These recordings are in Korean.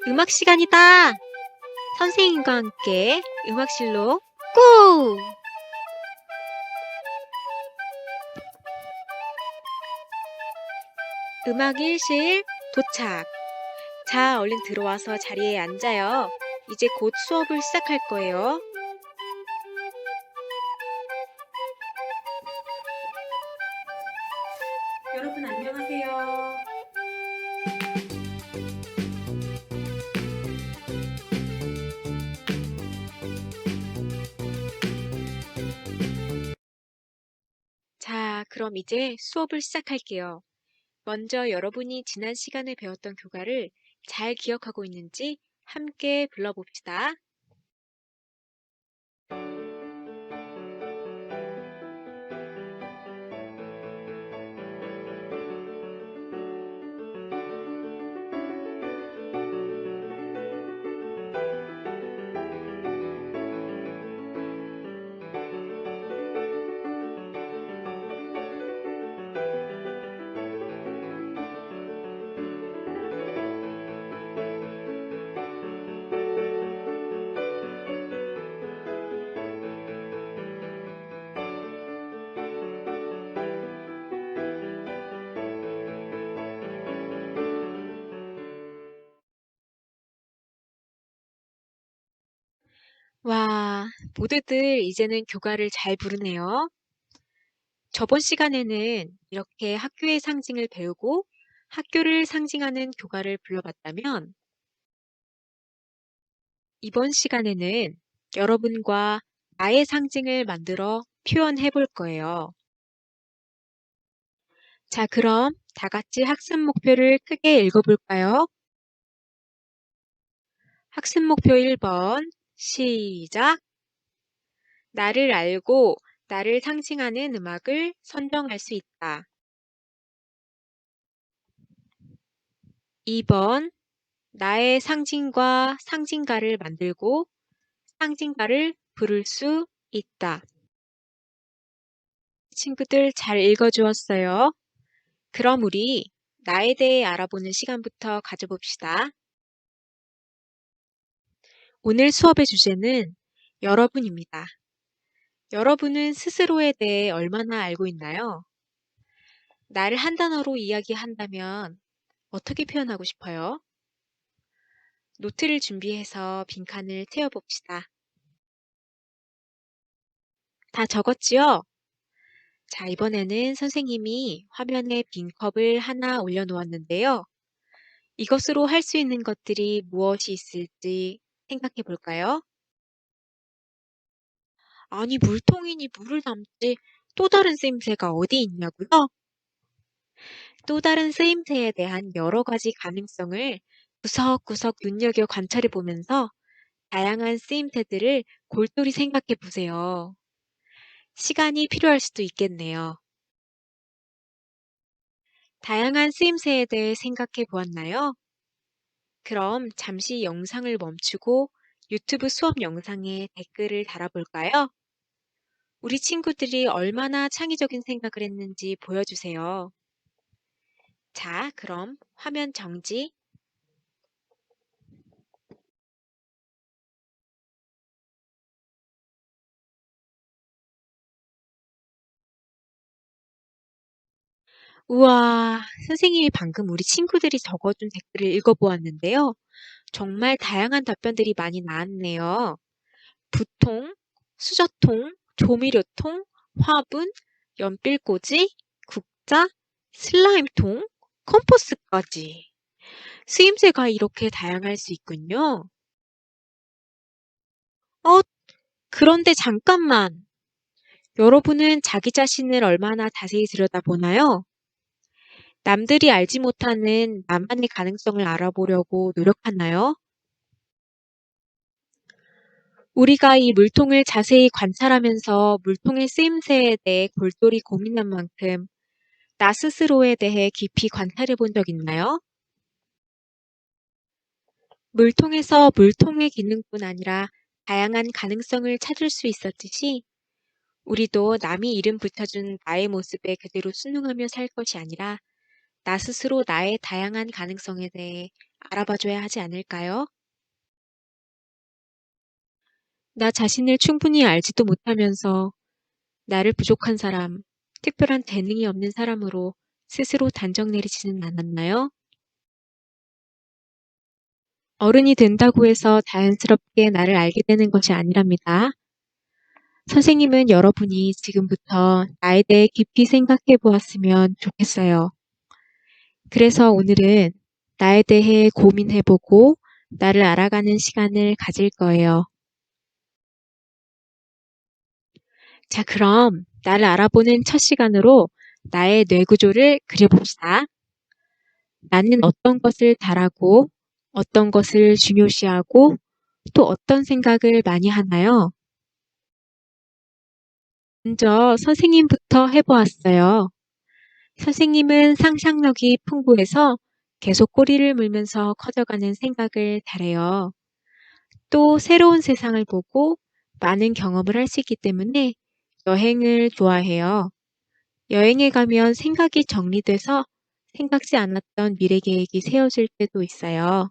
음악 시간이다! 선생님과 함께 음악실로 고! 음악 1실 도착. 자, 얼른 들어와서 자리에 앉아요. 이제 곧 수업을 시작할 거예요. 여러분 안녕하세요. 자, 그럼 이제 수업을 시작할게요. 먼저 여러분이 지난 시간에 배웠던 교과를 잘 기억하고 있는지 함께 불러봅시다. 와, 모두들 이제는 교과를 잘 부르네요. 저번 시간에는 이렇게 학교의 상징을 배우고 학교를 상징하는 교과를 불러봤다면 이번 시간에는 여러분과 나의 상징을 만들어 표현해 볼 거예요. 자, 그럼 다 같이 학습 목표를 크게 읽어볼까요? 학습 목표 1번, 시작! 나를 알고 나를 상징하는 음악을 선정할 수 있다. 2번, 나의 상징과 상징가를 만들고 상징가를 부를 수 있다. 친구들 잘 읽어주었어요. 그럼 우리 나에 대해 알아보는 시간부터 가져봅시다. 오늘 수업의 주제는 여러분입니다. 여러분은 스스로에 대해 얼마나 알고 있나요? 나를 한 단어로 이야기한다면 어떻게 표현하고 싶어요? 노트를 준비해서 빈칸을 채워봅시다. 다 적었지요? 자, 이번에는 선생님이 화면에 빈 컵을 하나 올려놓았는데요. 이것으로 할 수 있는 것들이 무엇이 있을지 생각해 볼까요? 아니, 물통이니 물을 담지 또 다른 쓰임새가 어디 있냐고요? 또 다른 쓰임새에 대한 여러 가지 가능성을 구석구석 눈여겨 관찰해 보면서 다양한 쓰임새들을 골똘히 생각해 보세요. 시간이 필요할 수도 있겠네요. 다양한 쓰임새에 대해 생각해 보았나요? 그럼 잠시 영상을 멈추고 유튜브 수업 영상에 댓글을 달아볼까요? 우리 친구들이 얼마나 창의적인 생각을 했는지 보여주세요. 자, 그럼 화면 정지. 우와, 선생님이 방금 우리 친구들이 적어준 댓글을 읽어보았는데요. 정말 다양한 답변들이 많이 나왔네요. 부통, 수저통, 조미료통, 화분, 연필꽂이, 국자, 슬라임통, 컴포스까지. 쓰임새가 이렇게 다양할 수 있군요. 어, 그런데 잠깐만. 여러분은 자기 자신을 얼마나 자세히 들여다보나요? 남들이 알지 못하는 나만의 가능성을 알아보려고 노력하나요? 우리가 이 물통을 자세히 관찰하면서 물통의 쓰임새에 대해 골똘히 고민한 만큼 나 스스로에 대해 깊이 관찰해 본 적 있나요? 물통에서 물통의 기능뿐 아니라 다양한 가능성을 찾을 수 있었듯이 우리도 남이 이름 붙여준 나의 모습에 그대로 순응하며 살 것이 아니라 나 스스로 나의 다양한 가능성에 대해 알아봐줘야 하지 않을까요? 나 자신을 충분히 알지도 못하면서 나를 부족한 사람, 특별한 재능이 없는 사람으로 스스로 단정 내리지는 않았나요? 어른이 된다고 해서 자연스럽게 나를 알게 되는 것이 아니랍니다. 선생님은 여러분이 지금부터 나에 대해 깊이 생각해 보았으면 좋겠어요. 그래서 오늘은 나에 대해 고민해 보고 나를 알아가는 시간을 가질 거예요. 자, 그럼 나를 알아보는 첫 시간으로 나의 뇌 구조를 그려봅시다. 나는 어떤 것을 잘하고 어떤 것을 중요시하고 또 어떤 생각을 많이 하나요? 먼저 선생님부터 해보았어요. 선생님은 상상력이 풍부해서 계속 꼬리를 물면서 커져가는 생각을 잘해요. 또 새로운 세상을 보고 많은 경험을 할 수 있기 때문에 여행을 좋아해요. 여행에 가면 생각이 정리돼서 생각지 않았던 미래 계획이 세워질 때도 있어요.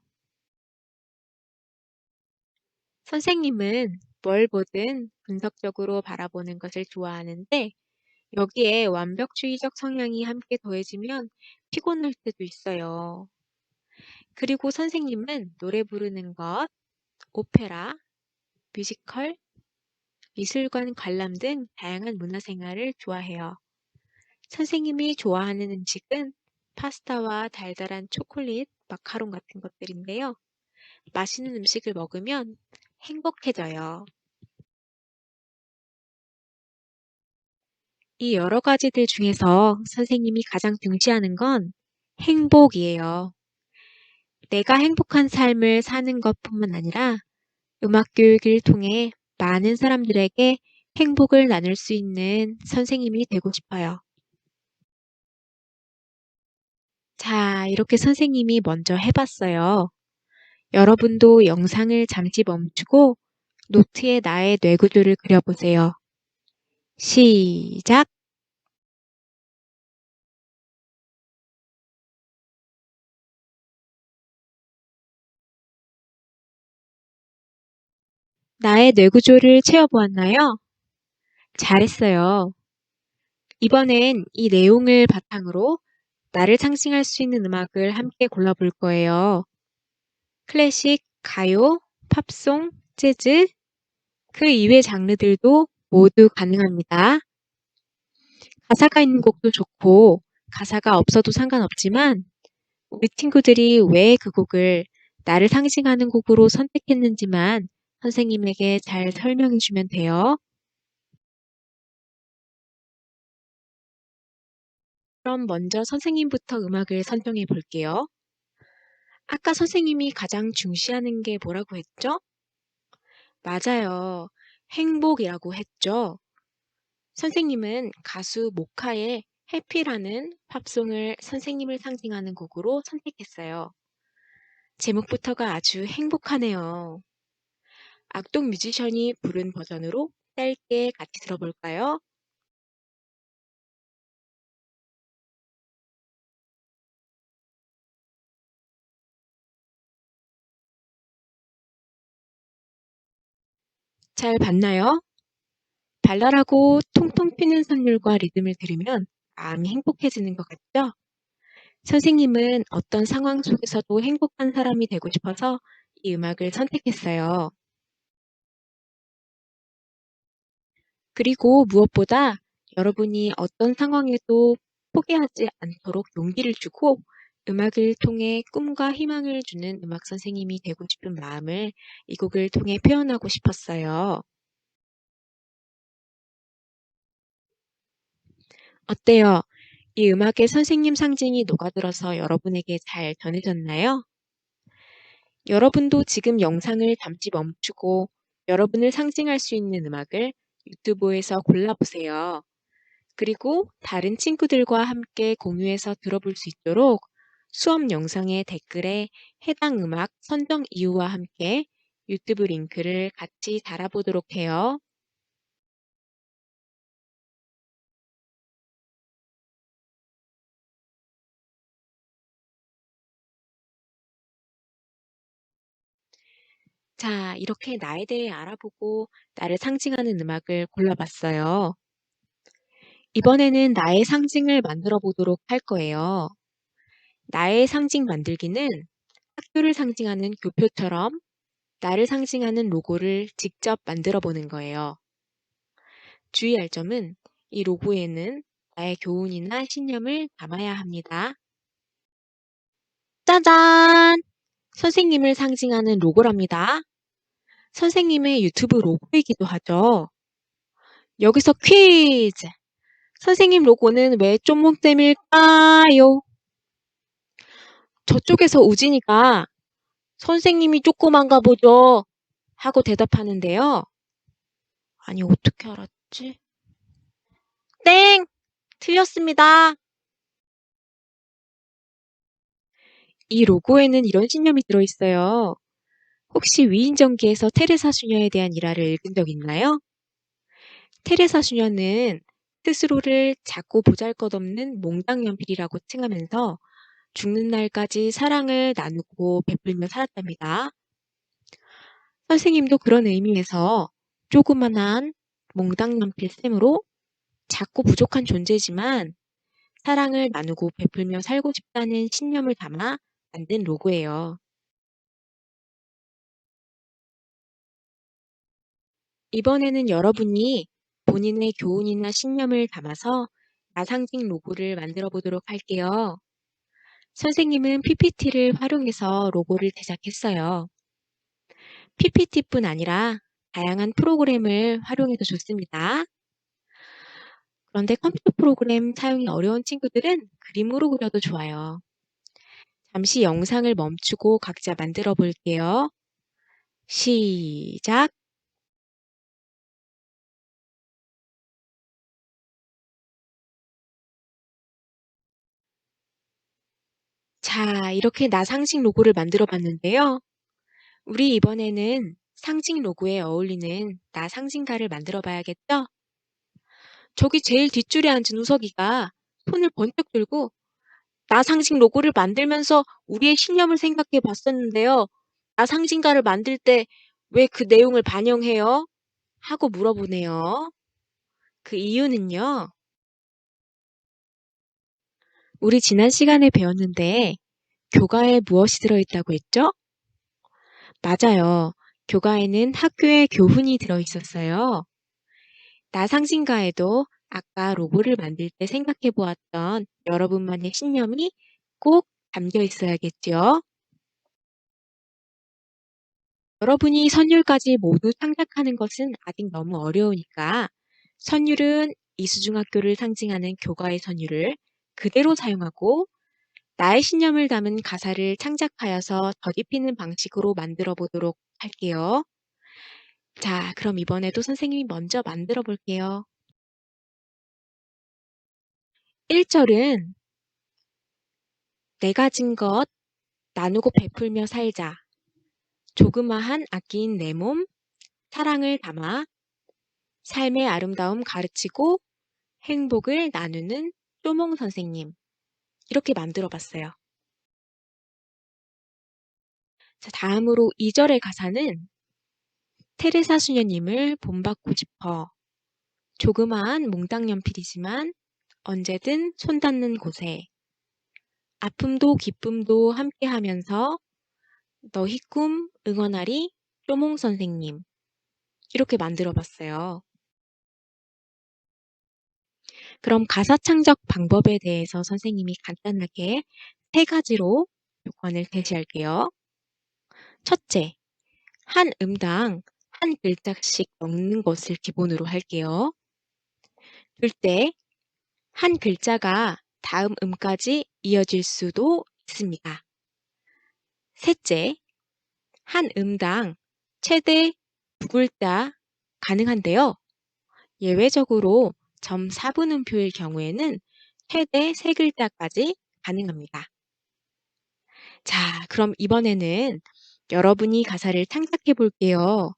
선생님은 뭘 보든 분석적으로 바라보는 것을 좋아하는데 여기에 완벽주의적 성향이 함께 더해지면 피곤할 때도 있어요. 그리고 선생님은 노래 부르는 것, 오페라, 뮤지컬, 미술관 관람 등 다양한 문화생활을 좋아해요. 선생님이 좋아하는 음식은 파스타와 달달한 초콜릿, 마카롱 같은 것들인데요. 맛있는 음식을 먹으면 행복해져요. 이 여러 가지들 중에서 선생님이 가장 중시하는 건 행복이에요. 내가 행복한 삶을 사는 것뿐만 아니라 음악 교육을 통해 많은 사람들에게 행복을 나눌 수 있는 선생님이 되고 싶어요. 자, 이렇게 선생님이 먼저 해봤어요. 여러분도 영상을 잠시 멈추고 노트에 나의 뇌구조를 그려보세요. 시작! 나의 뇌구조를 채워보았나요? 잘했어요. 이번엔 이 내용을 바탕으로 나를 상징할 수 있는 음악을 함께 골라볼 거예요. 클래식, 가요, 팝송, 재즈, 그 이외 장르들도 모두 가능합니다. 가사가 있는 곡도 좋고 가사가 없어도 상관없지만 우리 친구들이 왜 그 곡을 나를 상징하는 곡으로 선택했는지만 선생님에게 잘 설명해 주면 돼요. 그럼 먼저 선생님부터 음악을 선정해 볼게요. 아까 선생님이 가장 중시하는 게 뭐라고 했죠? 맞아요. 행복이라고 했죠. 선생님은 가수 모카의 해피라는 팝송을 선생님을 상징하는 곡으로 선택했어요. 제목부터가 아주 행복하네요. 악동 뮤지션이 부른 버전으로 짧게 같이 들어볼까요? 잘 봤나요? 발랄하고 통통 튀는 선율과 리듬을 들으면 마음이 행복해지는 것 같죠? 선생님은 어떤 상황 속에서도 행복한 사람이 되고 싶어서 이 음악을 선택했어요. 그리고 무엇보다 여러분이 어떤 상황에도 포기하지 않도록 용기를 주고 음악을 통해 꿈과 희망을 주는 음악 선생님이 되고 싶은 마음을 이 곡을 통해 표현하고 싶었어요. 어때요? 이 음악의 선생님 상징이 녹아들어서 여러분에게 잘 전해졌나요? 여러분도 지금 영상을 잠시 멈추고 여러분을 상징할 수 있는 음악을 유튜브에서 골라보세요. 그리고 다른 친구들과 함께 공유해서 들어볼 수 있도록 수업 영상의 댓글에 해당 음악 선정 이유와 함께 유튜브 링크를 같이 달아보도록 해요. 자, 이렇게 나에 대해 알아보고 나를 상징하는 음악을 골라봤어요. 이번에는 나의 상징을 만들어 보도록 할 거예요. 나의 상징 만들기는 학교를 상징하는 교표처럼 나를 상징하는 로고를 직접 만들어 보는 거예요. 주의할 점은 이 로고에는 나의 교훈이나 신념을 담아야 합니다. 짜잔! 선생님을 상징하는 로고랍니다. 선생님의 유튜브 로고이기도 하죠. 여기서 퀴즈! 선생님 로고는 왜 쪼목댐일까요? 저쪽에서 우진이가 선생님이 조그만가 보죠 하고 대답하는데요. 아니, 어떻게 알았지? 땡! 틀렸습니다. 이 로고에는 이런 신념이 들어있어요. 혹시 위인전기에서 테레사 수녀에 대한 일화를 읽은 적 있나요? 테레사 수녀는 스스로를 작고 보잘것없는 몽땅연필이라고 칭하면서 죽는 날까지 사랑을 나누고 베풀며 살았답니다. 선생님도 그런 의미에서 조그만한 몽땅연필 셈으로 작고 부족한 존재지만 사랑을 나누고 베풀며 살고 싶다는 신념을 담아 만든 로고예요. 이번에는 여러분이 본인의 교훈이나 신념을 담아서 나상징 로고를 만들어 보도록 할게요. 선생님은 PPT를 활용해서 로고를 제작했어요. PPT뿐 아니라 다양한 프로그램을 활용해도 좋습니다. 그런데 컴퓨터 프로그램 사용이 어려운 친구들은 그림으로 그려도 좋아요. 잠시 영상을 멈추고 각자 만들어 볼게요. 시작! 자, 이렇게 나 상징 로고를 만들어 봤는데요. 우리 이번에는 상징 로고에 어울리는 나 상징가를 만들어 봐야겠죠? 저기 제일 뒷줄에 앉은 우석이가 손을 번쩍 들고 나 상징 로고를 만들면서 우리의 신념을 생각해 봤었는데요. 나 상징가를 만들 때 왜 그 내용을 반영해요? 하고 물어보네요. 그 이유는요. 우리 지난 시간에 배웠는데 교과에 무엇이 들어있다고 했죠? 맞아요. 교과에는 학교의 교훈이 들어있었어요. 나 상징가에도 아까 로고를 만들 때 생각해 보았던 여러분만의 신념이 꼭 담겨 있어야겠죠? 여러분이 선율까지 모두 창작하는 것은 아직 너무 어려우니까 선율은 이수중학교를 상징하는 교과의 선율을 그대로 사용하고 나의 신념을 담은 가사를 창작하여서 덧입히는 방식으로 만들어 보도록 할게요. 자, 그럼 이번에도 선생님이 먼저 만들어 볼게요. 1절은 내가 진 것 나누고 베풀며 살자. 조그마한 아끼인 내 몸, 사랑을 담아 삶의 아름다움 가르치고 행복을 나누는 쪼몽 선생님. 이렇게 만들어 봤어요. 자, 다음으로 2절의 가사는 테레사 수녀님을 본받고 싶어. 조그마한 몽땅 연필이지만 언제든 손 닿는 곳에 아픔도 기쁨도 함께 하면서 너희 꿈 응원하리 쪼몽 선생님. 이렇게 만들어 봤어요. 그럼 가사 창작 방법에 대해서 선생님이 간단하게 3가지로 요건을 제시할게요. 첫째, 한 음당 한 글자씩 넣는 것을 기본으로 할게요. 둘째, 한 글자가 다음 음까지 이어질 수도 있습니다. 셋째, 한 음당 최대 2글자 가능한데요. 예외적으로 점 4분음표일 경우에는 최대 3글자까지 가능합니다. 자, 그럼 이번에는 여러분이 가사를 창작해 볼게요.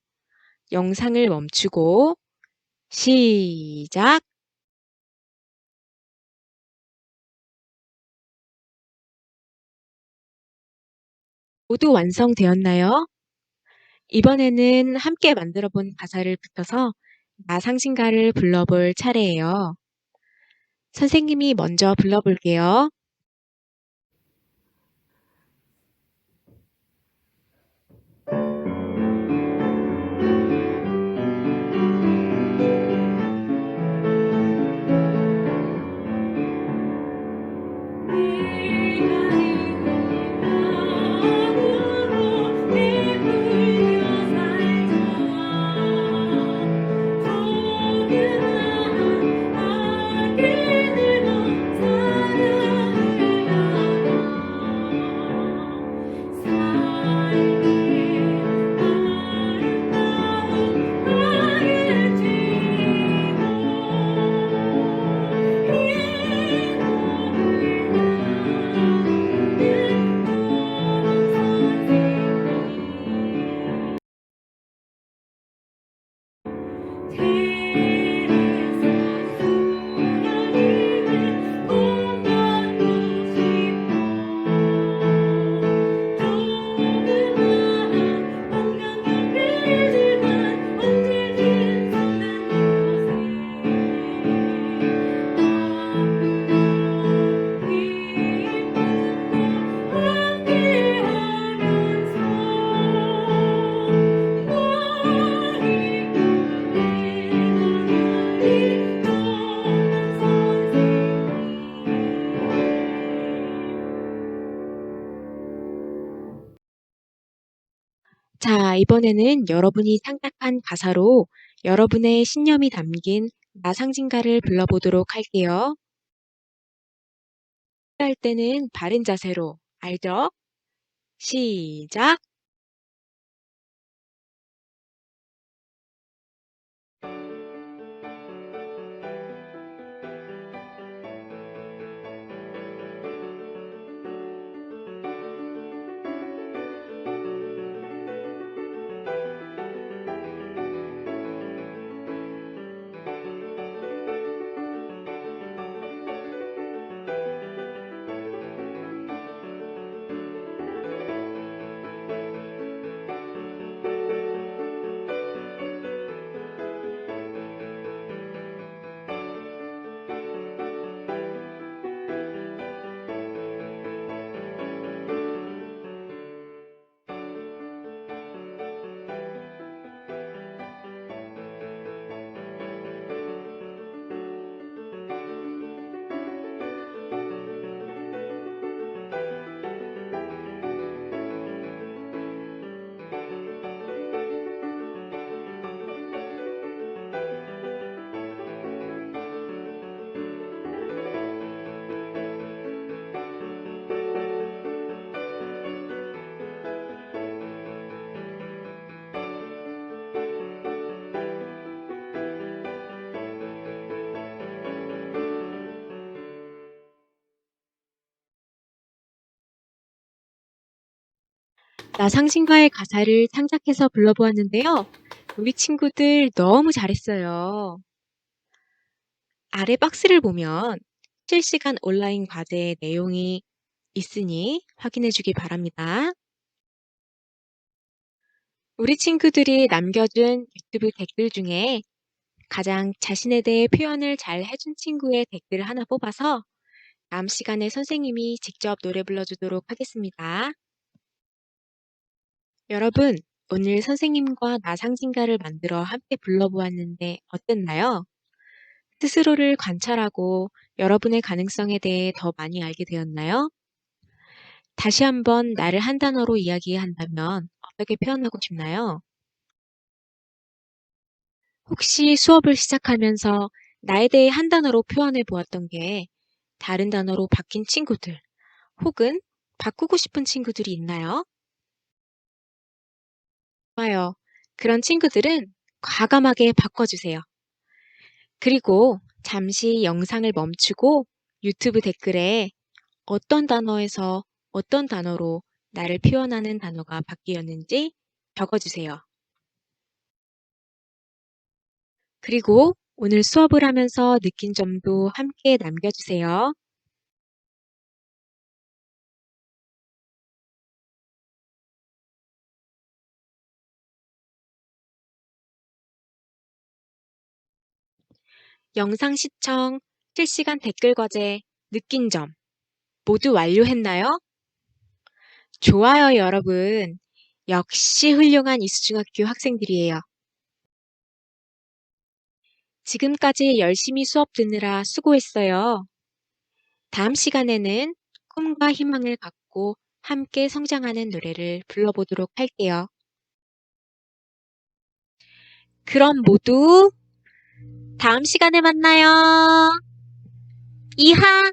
영상을 멈추고 시작! 모두 완성되었나요? 이번에는 함께 만들어 본 가사를 붙여서 나 상징가를 불러볼 차례예요. 선생님이 먼저 불러볼게요. 자, 이번에는 여러분이 창작한 가사로 여러분의 신념이 담긴 나 상징가를 불러보도록 할게요. 할 때는 바른 자세로, 알죠? 시작! 나 상징가의 가사를 창작해서 불러보았는데요. 우리 친구들 너무 잘했어요. 아래 박스를 보면 실시간 온라인 과제의 내용이 있으니 확인해 주기 바랍니다. 우리 친구들이 남겨준 유튜브 댓글 중에 가장 자신에 대해 표현을 잘 해준 친구의 댓글을 하나 뽑아서 다음 시간에 선생님이 직접 노래 불러주도록 하겠습니다. 여러분, 오늘 선생님과 나 상징가를 만들어 함께 불러보았는데 어땠나요? 스스로를 관찰하고 여러분의 가능성에 대해 더 많이 알게 되었나요? 다시 한번 나를 한 단어로 이야기한다면 어떻게 표현하고 싶나요? 혹시 수업을 시작하면서 나에 대해 한 단어로 표현해 보았던 게 다른 단어로 바뀐 친구들 혹은 바꾸고 싶은 친구들이 있나요? 좋아요. 그런 친구들은 과감하게 바꿔주세요. 그리고 잠시 영상을 멈추고 유튜브 댓글에 어떤 단어에서 어떤 단어로 나를 표현하는 단어가 바뀌었는지 적어주세요. 그리고 오늘 수업을 하면서 느낀 점도 함께 남겨주세요. 영상 시청, 실시간 댓글 과제, 느낀 점 모두 완료했나요? 좋아요, 여러분. 역시 훌륭한 이수중학교 학생들이에요. 지금까지 열심히 수업 듣느라 수고했어요. 다음 시간에는 꿈과 희망을 갖고 함께 성장하는 노래를 불러보도록 할게요. 그럼 모두 다음 시간에 만나요. 이하!